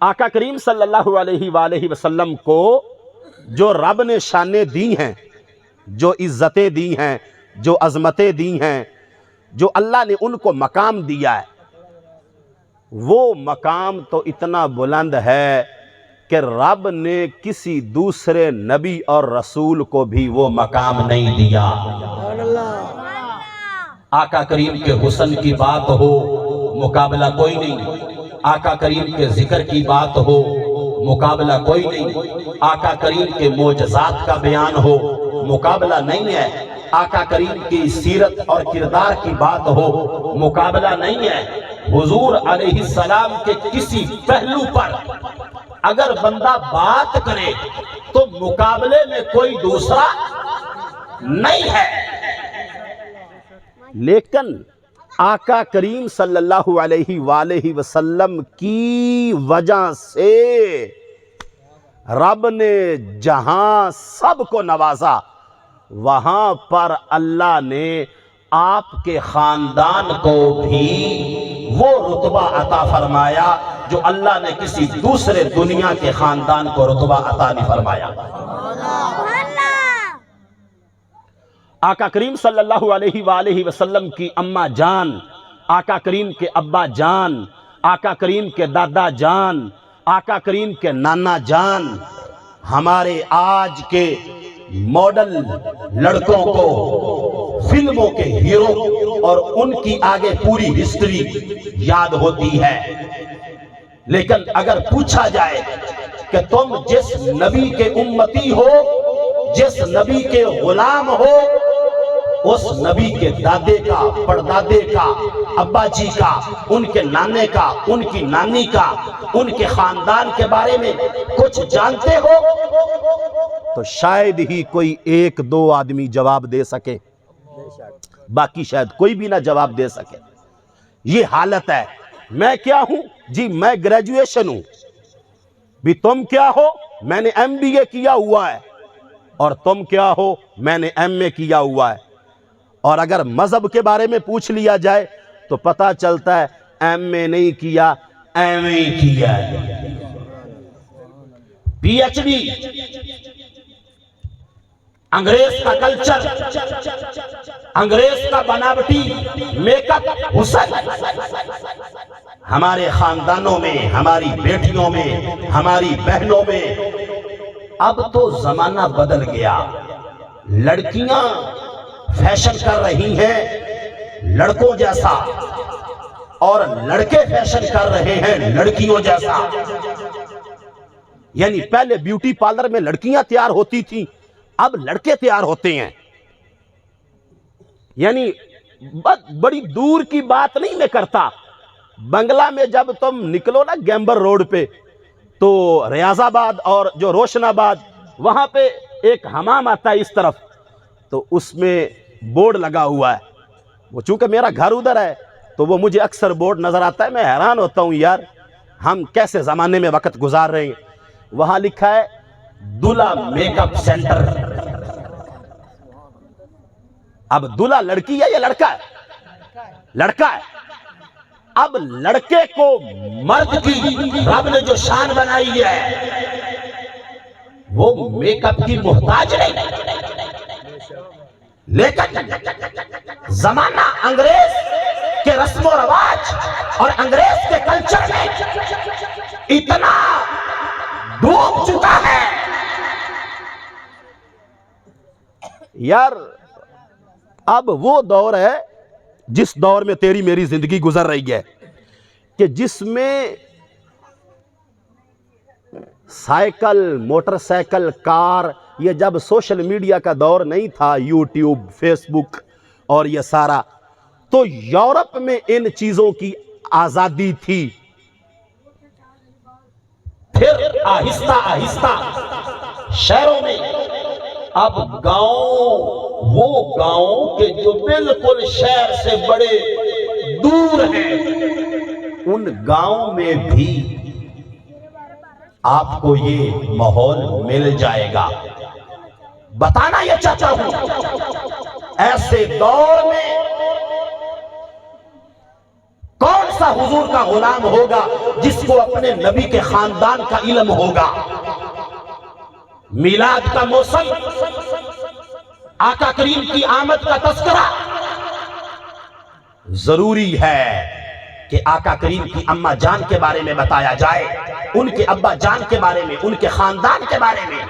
آقا کریم صلی اللہ علیہ وآلہ وسلم کو جو رب نے شانیں دی ہیں، جو عزتیں دی ہیں، جو عظمتیں دی ہیں، جو اللہ نے ان کو مقام دیا ہے، وہ مقام تو اتنا بلند ہے کہ رب نے کسی دوسرے نبی اور رسول کو بھی وہ مقام نہیں دیا۔ آقا کریم کے حسن کی بات ہو، مقابلہ کوئی نہیں۔ آقا کریم کے ذکر کی بات ہو، مقابلہ کوئی نہیں۔ آقا کریم کے معجزات کا بیان ہو، مقابلہ نہیں ہے۔ آقا کریم کی سیرت اور کردار کی بات ہو، مقابلہ نہیں ہے۔ حضور علیہ السلام کے کسی پہلو پر اگر بندہ بات کرے تو مقابلے میں کوئی دوسرا نہیں ہے۔ لیکن آقا کریم صلی اللہ علیہ وآلہ وسلم کی وجہ سے رب نے جہاں سب کو نوازا، وہاں پر اللہ نے آپ کے خاندان کو بھی وہ رتبہ عطا فرمایا جو اللہ نے کسی دوسرے دنیا کے خاندان کو رتبہ عطا نہیں فرمایا۔ آقا کریم صلی اللہ علیہ وآلہ وسلم کی اماں جان، آقا کریم کے ابا جان، آقا کریم کے دادا جان، آقا کریم کے نانا جان، ہمارے آج کے ماڈل لڑکوں کو فلموں کے ہیرو اور ان کی آگے پوری ہسٹری یاد ہوتی ہے۔ لیکن اگر پوچھا جائے کہ تم جس نبی کے امتی ہو، جس نبی کے غلام ہو، اس نبی کے دادے کا، پردادے کا، ابا جی کا، ان کے نانے کا، ان کی نانی کا، ان کے خاندان کے بارے میں کچھ جانتے ہو تو شاید ہی کوئی ایک دو آدمی جواب دے سکے، باقی شاید کوئی بھی نہ جواب دے سکے۔ یہ حالت ہے۔ میں کیا ہوں؟ جی میں گریجویشن ہوں۔ بھی تم کیا ہو؟ میں نے ایم بی اے کیا ہوا ہے۔ اور تم کیا ہو؟ میں نے ایم اے کیا ہوا ہے۔ اور اگر مذہب کے بارے میں پوچھ لیا جائے تو پتہ چلتا ہے ایم اے نہیں کیا، ایم اے کیا ہے۔ پی ایچ ڈی، انگریز کا کلچر، انگریز کا بناوٹی میک اپ حسن ہمارے خاندانوں میں، ہماری بیٹیوں میں، ہماری بہنوں میں۔ اب تو زمانہ بدل گیا۔ لڑکیاں فیشن کر رہی ہیں لڑکوں جیسا، اور لڑکے فیشن کر رہے ہیں لڑکیوں جیسا۔ یعنی پہلے بیوٹی پارلر میں لڑکیاں تیار ہوتی تھیں، اب لڑکے تیار ہوتے ہیں۔ یعنی بڑی دور کی بات نہیں میں کرتا، بنگلہ میں جب تم نکلو نا گیمبر روڈ پہ تو ریاض آباد اور جو روشن آباد، وہاں پہ ایک حمام آتا ہے اس طرف، تو اس میں بورڈ لگا ہوا ہے۔ وہ چونکہ میرا گھر ادھر ہے تو وہ مجھے اکثر بورڈ نظر آتا ہے، میں حیران ہوتا ہوں یار ہم کیسے زمانے میں وقت گزار رہے ہیں۔ وہاں لکھا ہے دلہا میک اپ سینٹر۔ اب دلہا لڑکی ہے یا لڑکا ہے؟ لڑکا ہے۔ اب لڑکے کو مرد کی رب نے جو شان بنائی ہے وہ میک اپ کی محتاج نہیں۔ لیکن زمانہ انگریز کے رسم و رواج اور انگریز کے کلچر میں اتنا ڈوب چکا ہے یار۔ اب وہ دور ہے جس دور میں تیری میری زندگی گزر رہی ہے کہ جس میں سائیکل، موٹر سائیکل، کار، یہ جب سوشل میڈیا کا دور نہیں تھا، یوٹیوب، فیس بک اور یہ سارا، تو یورپ میں ان چیزوں کی آزادی تھی۔ پھر آہستہ آہستہ شہروں میں، اب گاؤں، وہ گاؤں کے جو بالکل شہر سے بڑے دور ہیں، ان گاؤں میں بھی آپ کو یہ ماحول مل جائے گا۔ بتانا یہ چاہتا ہوں ایسے دور میں کون سا حضور کا غلام ہوگا جس کو اپنے نبی کے خاندان کا علم ہوگا؟ میلاد کا موسم، آقا کریم کی آمد کا تذکرہ، ضروری ہے کہ آقا کریم کی اماں جان کے بارے میں بتایا جائے، ان کے ابا جان کے بارے میں، ان کے خاندان کے بارے میں۔